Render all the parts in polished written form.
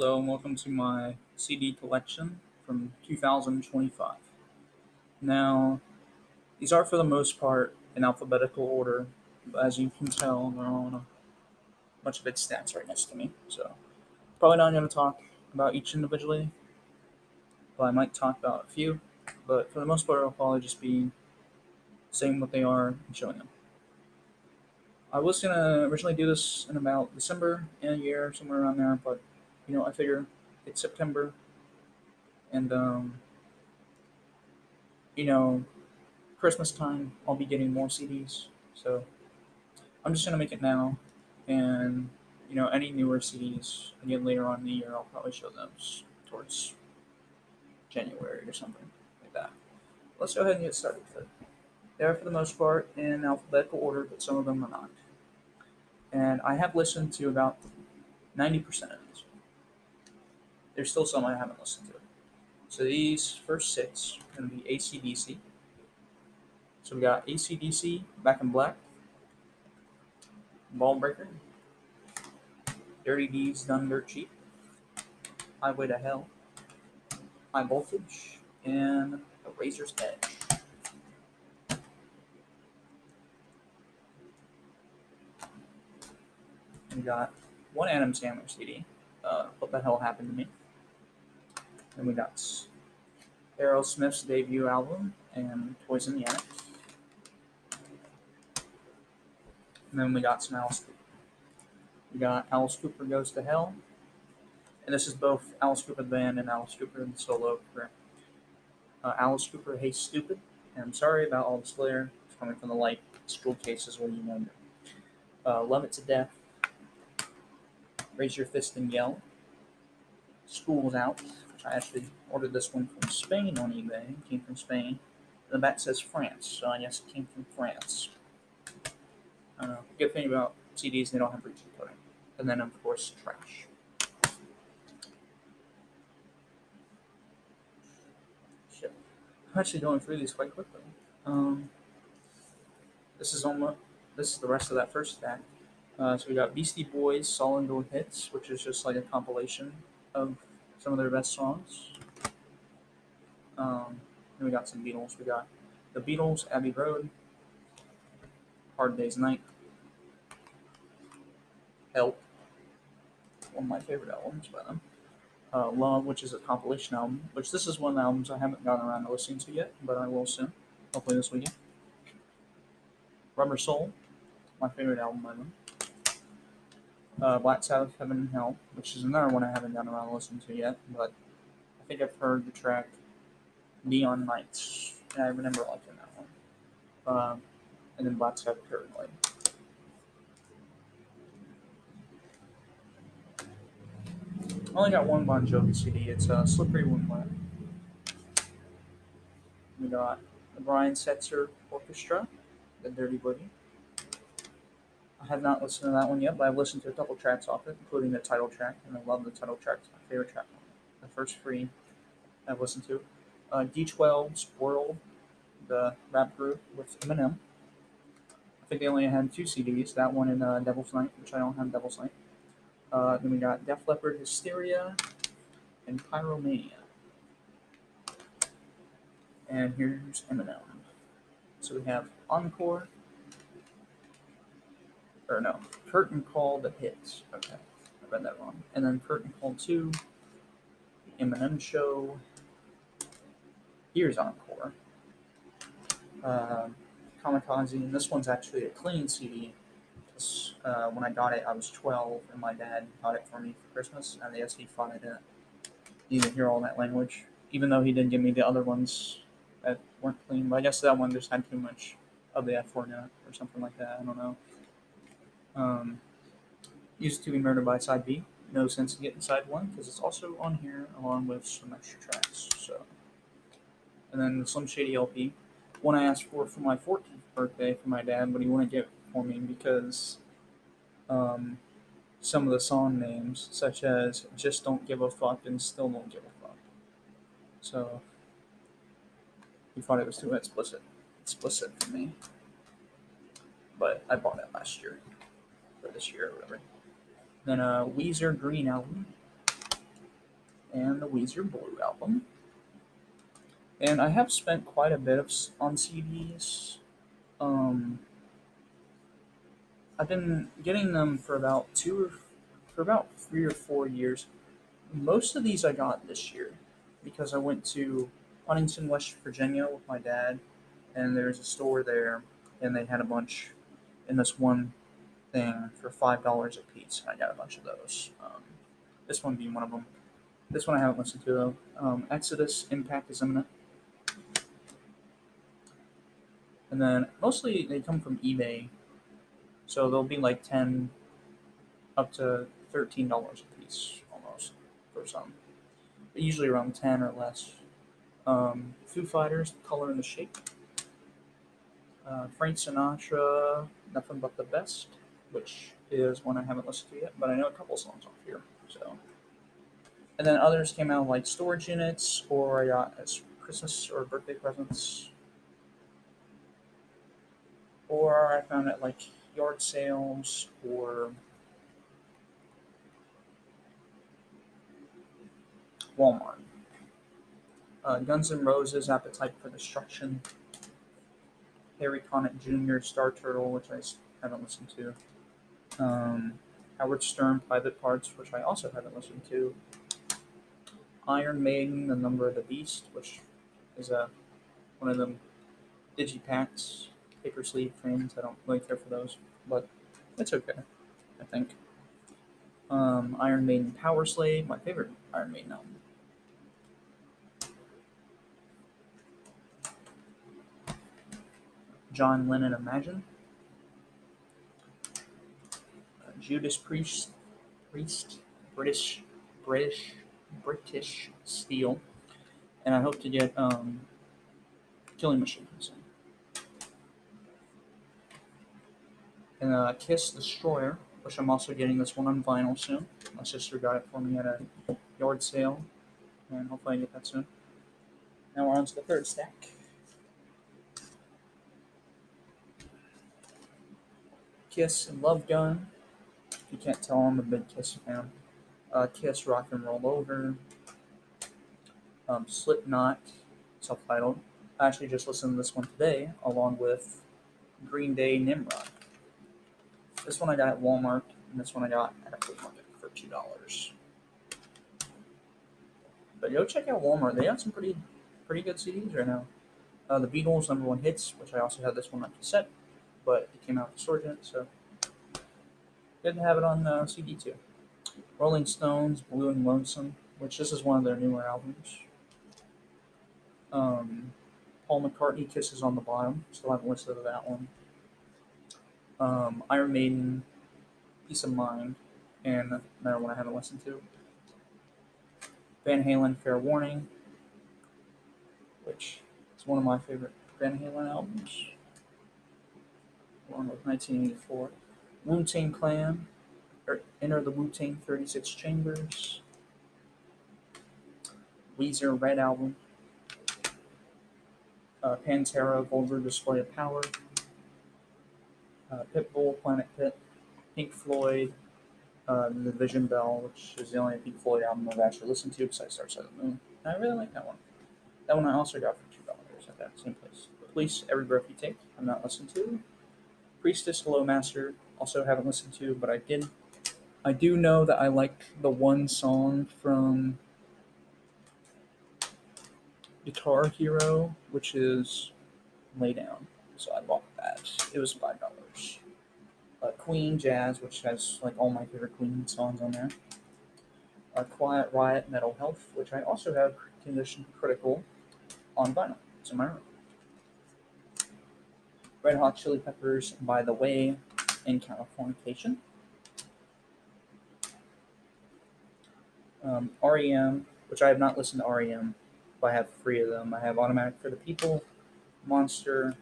Hello and welcome to my CD collection from 2025. Now, these are for the most part in alphabetical order, but as you can tell, they're all on a bunch of big stacks right next to me. So, probably not going to talk about each individually, but I might talk about a few. But for the most part, I'll probably just be saying what they are and showing them. I was going to originally do this in about December in a year, somewhere around there, but I figure it's September and you know, Christmas time, I'll be getting more CDs. So I'm just gonna make it now, and any newer CDs again later on in the year, I'll probably show those towards January or something like that. Let's go ahead and get started with it. They are for the most part in alphabetical order, but some of them are not. And I have listened to about 90% of these. There's still some I haven't listened to. So these first six are gonna be ACDC. So we got ACDC, Back in Black, Ball Breaker, Dirty Deeds Done Dirt Cheap, Highway to Hell, High Voltage, and A Razor's Edge. We got one Adam Sandler CD, What the Hell Happened to Me. And we got Aerosmith's debut album and Toys in the Attic. And then we got some Alice Cooper. We got Alice Cooper Goes to Hell. And this is both Alice Cooper the band and Alice Cooper the solo career. Alice Cooper Hey Stupid. And I'm sorry about all this glare. It's coming from the light. School cases where you know. Love It to Death. Raise Your Fist and Yell. School's Out, which I actually ordered this one from Spain on eBay. It came from Spain. And the back says France, so I guess it came from France. I don't know. Good thing about CDs, they don't have Bluetooth coding. And then, of course, Trash. Shit. I'm actually going through these quite quickly. Um, this is almost this is the rest of that first stack. So we got Beastie Boys Solid Gold Hits, which is just like a compilation of some of their best songs. Then we got some Beatles. We got the Beatles, Abbey Road, Hard Day's Night, Help, one of my favorite albums by them. Love, which is a compilation album, which this is one of the albums I haven't gotten around to listening to yet, but I will soon. Hopefully this weekend. Rubber Soul, my favorite album by them. Black Sabbath, Heaven and Hell, which is another one I haven't gotten around to listening to yet, but I think I've heard the track Neon Nights, and I remember liking that one. And then Black Sabbath, Paranoid. I only got one Bon Jovi CD. It's Slippery When Wet. We got the Brian Setzer Orchestra, the Dirty Boogie. I have not listened to that one yet, but I've listened to a couple tracks off it, including the title track, and I love the title track. It's my favorite track. The first three I've listened to. D12's World, the rap group with Eminem. I think they only had two CDs, that one and Devil's Night, which I don't have Devil's Night. Then we got Def Leppard Hysteria and Pyromania. And here's Eminem. So we have Encore, or no, Curtain Call The Hits. Okay, I read that wrong. And then Curtain Call 2, The Eminem Show. Here's Encore. Kamikaze, and this one's actually a clean CD. When I got it, I was 12, and my dad got it for me for Christmas, and I guess he thought I didn't need to hear all that language, even though he did give me the other ones that weren't clean. But I guess that one just had too much of the F word in it, or something like that. I don't know. Used to be Murdered by Side B. No sense in getting side one because it's also on here along with some extra tracks. So, and then the Slim Shady LP, one I asked for my 14th birthday for my dad, but he wouldn't get it for me because some of the song names, such as "Just Don't Give a Fuck" and "Still Don't Give a Fuck," so he thought it was too explicit for me. But I bought it last year, or this year, or whatever. Then Weezer Green Album, and the Weezer Blue album. And I have spent quite a bit on CDs. Um, I've been getting them for for about 3 or 4 years. Most of these I got this year because I went to Huntington, West Virginia with my dad, and there's a store there, and they had a bunch in this one thing for $5 a piece. I got a bunch of those. This one being one of them. This one I haven't listened to though. Exodus Impact is imminent, and then mostly they come from eBay, so they'll be like 10 up to $13 a piece almost for some. But usually around 10 or less. Foo Fighters, Color and the Shape. Frank Sinatra, Nothing But the Best, which is one I haven't listened to yet, but I know a couple songs off here. So, and then others came out like storage units, or I got as Christmas or birthday presents, or I found it like yard sales or Walmart. Guns N' Roses, Appetite for Destruction. Harry Connick Jr., Star Turtle, which I haven't listened to. Howard Stern, Private Parts, which I also haven't listened to. Iron Maiden, The Number of the Beast, which is one of them digipacks, paper sleeve things. I don't really care for those, but it's okay, I think. Iron Maiden Power Slave, my favorite Iron Maiden album. John Lennon Imagine. Judas Priest, British, British, British Steel, and I hope to get Killing Machine soon. And Kiss Destroyer, which I'm also getting this one on vinyl soon. My sister got it for me at a yard sale, and hopefully I get that soon. Now we're on to the third stack. Kiss and Love Gun. If you can't tell, I'm a big Kiss fan. Kiss Rock and Roll Over. Slipknot, self-titled. I actually just listened to this one today, along with Green Day Nimrod. This one I got at Walmart, and this one I got at a flea market for $2. But go check out Walmart. They got some pretty good CDs right now. The Beatles number one hits, which I also had this one on cassette, but it came out with storage in it, so didn't have it on CD too. Rolling Stones, Blue and Lonesome, which this is one of their newer albums. Paul McCartney, Kisses on the Bottom. Still haven't listened to that one. Iron Maiden, Peace of Mind, and another one I haven't listened to. Van Halen, Fair Warning, which is one of my favorite Van Halen albums, along with 1984. Wu-Tang Clan, Enter the Wu-Tang 36 Chambers. Weezer, Red Album. Pantera, Vulgar Display of Power. Pitbull, Planet Pit. Pink Floyd, The Division Bell, which is the only Pink Floyd album I've actually listened to besides Dark Side of the Moon. And I really like that one. That one I also got for $2 at that same place. The Police, Every Breath You Take, I'm not listened to. Priestess, Hello Master, also haven't listened to, but I do know that I like the one song from Guitar Hero, which is Lay Down. So I bought that. It was $5. Queen Jazz, which has like all my favorite Queen songs on there. Quiet Riot, Metal Health, which I also have Condition Critical on vinyl. It's in my room. Red Hot Chili Peppers, By the Way, and Californication. REM, which I have not listened to REM, but I have three of them. I have Automatic for the People, Monster,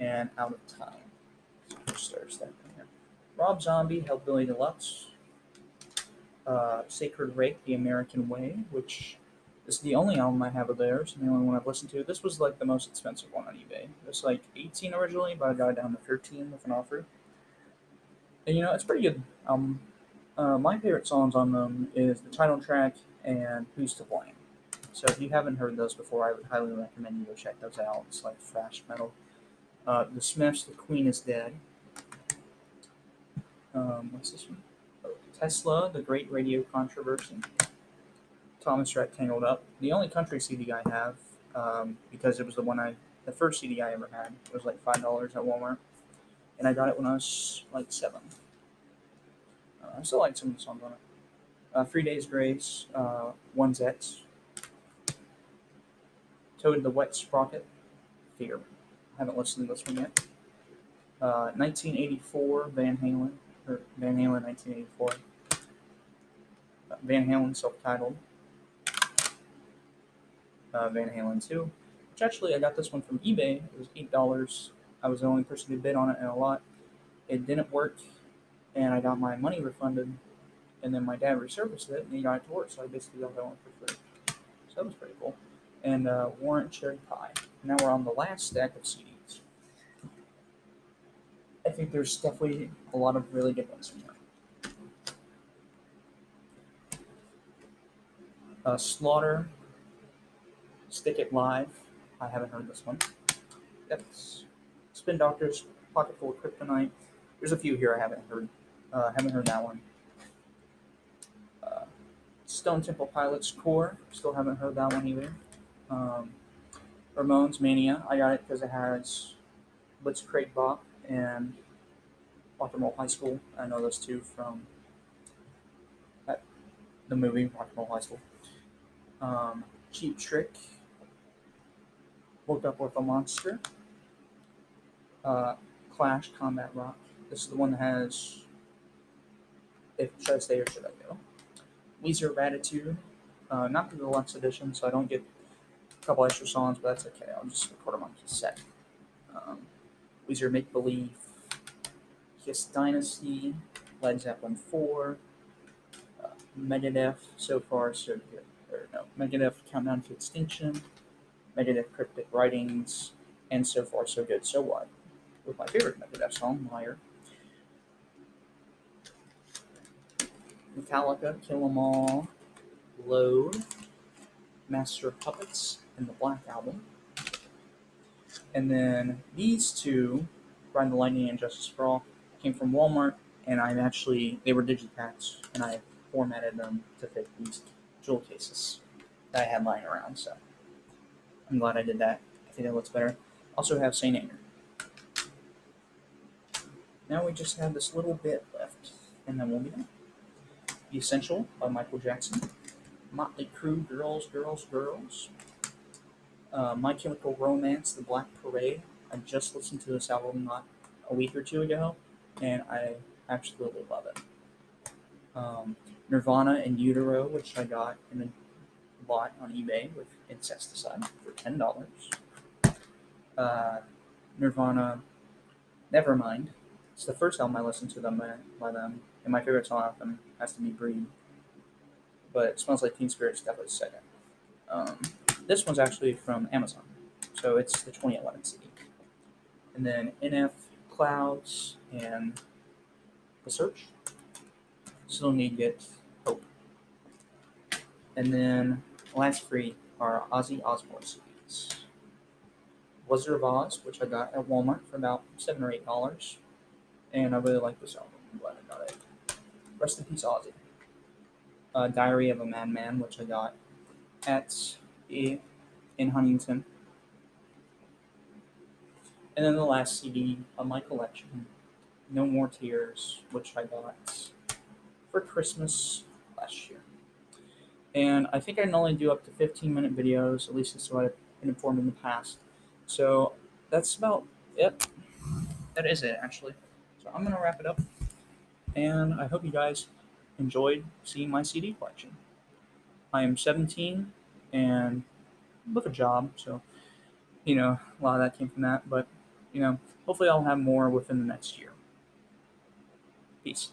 and Out of Time. So stars that in here. Rob Zombie, Hellbilly Deluxe. Sacred Reich, The American Way, which is the only album I have of theirs, and the only one I've listened to. This was like the most expensive one on eBay. It was like 18 originally, but I got it down to 13 with an offer. And it's pretty good. My favorite songs on them is the title track and Who's to Blame. So if you haven't heard those before, I would highly recommend you go check those out. It's like thrash metal. The Smiths, The Queen is Dead. What's this one? Oh, Tesla, The Great Radio Controversy. Thomas Rhett, Tangled Up. The only country CD I have, because it was the first CD I ever had. It was like $5 at Walmart, and I got it when I was like 7. I still like some of the songs on it. 3 Days Grace, One's X, Toad the Wet Sprocket, Fear. I haven't listened to this one yet. 1984, Van Halen, or Van Halen 1984. Van Halen self-titled. Van Halen 2, which actually I got this one from eBay. It was $8. I was the only person who bid on it in a lot. It didn't work, and I got my money refunded, and then my dad resurfaced it, and he got it to work, so I basically got that one for free. So that was pretty cool. And Warrant Cherry Pie. Now we're on the last stack of CDs. I think there's definitely a lot of really good ones in here. Slaughter, Stick It Live. I haven't heard this one. That's Spin Doctors, Pocket Full of Kryptonite. There's a few here I haven't heard. Haven't heard that one. Stone Temple Pilots Core. Still haven't heard that one either. Ramones Mania. I got it because it has Blitzkrieg Bop and Rock and Roll High School. I know those two from the movie Rock and Roll High School. Cheap Trick. Woke Up With a Monster. Clash Combat Rock. This is the one that has Should I Stay or Should I Go? Weezer Ratitude. Not the deluxe edition, so I don't get a couple extra songs, but that's okay. I'll just record them on cassette. Weezer Make Believe. Kiss Dynasty. Led Zeppelin 4. Megadeth, So Far So Good. Megadeth Countdown to Extinction. Megadeth Cryptic Writings. And So Far So Good, So What? With my favorite Megadeth song, Liar. Metallica, Kill 'Em All, Load, Master of Puppets, and the Black Album. And then these two, Ride the Lightning and Justice for All, came from Walmart, and they were digipacks, and I formatted them to fit these jewel cases that I had lying around, so I'm glad I did that. I think it looks better. Also have St. Anger. Now we just have this little bit left, and then we'll be done. The Essential by Michael Jackson. Motley Crue, Girls, Girls, Girls. My Chemical Romance, The Black Parade. I just listened to this album not a week or two ago, and I absolutely love it. Nirvana In Utero, which I got in a lot on eBay with Incesticide for $10. Nirvana, Nevermind. It's the first album I listened to by them, and my favorite song off them has to be Breathe. But It Smells Like Teen Spirit's definitely second. This one's actually from Amazon, so it's the 2011 CD. And then NF, Clouds, and The Search. Still Need Get Hope. And then last three are Ozzy Osbourne CDs. Wizard of Oz, which I got at Walmart for about $7 or $8. And I really like this album. I'm glad I got it. Rest in Peace, Ozzy. Diary of a Madman, which I got in Huntington. And then the last CD of my collection, No More Tears, which I got for Christmas last year. And I think I can only do up to 15-minute videos, at least that's what I've been informed in the past. So that's about it. That is it, actually. So I'm going to wrap it up. And I hope you guys enjoyed seeing my CD collection. I am 17 and with a job, so, a lot of that came from that. But, hopefully I'll have more within the next year. Peace.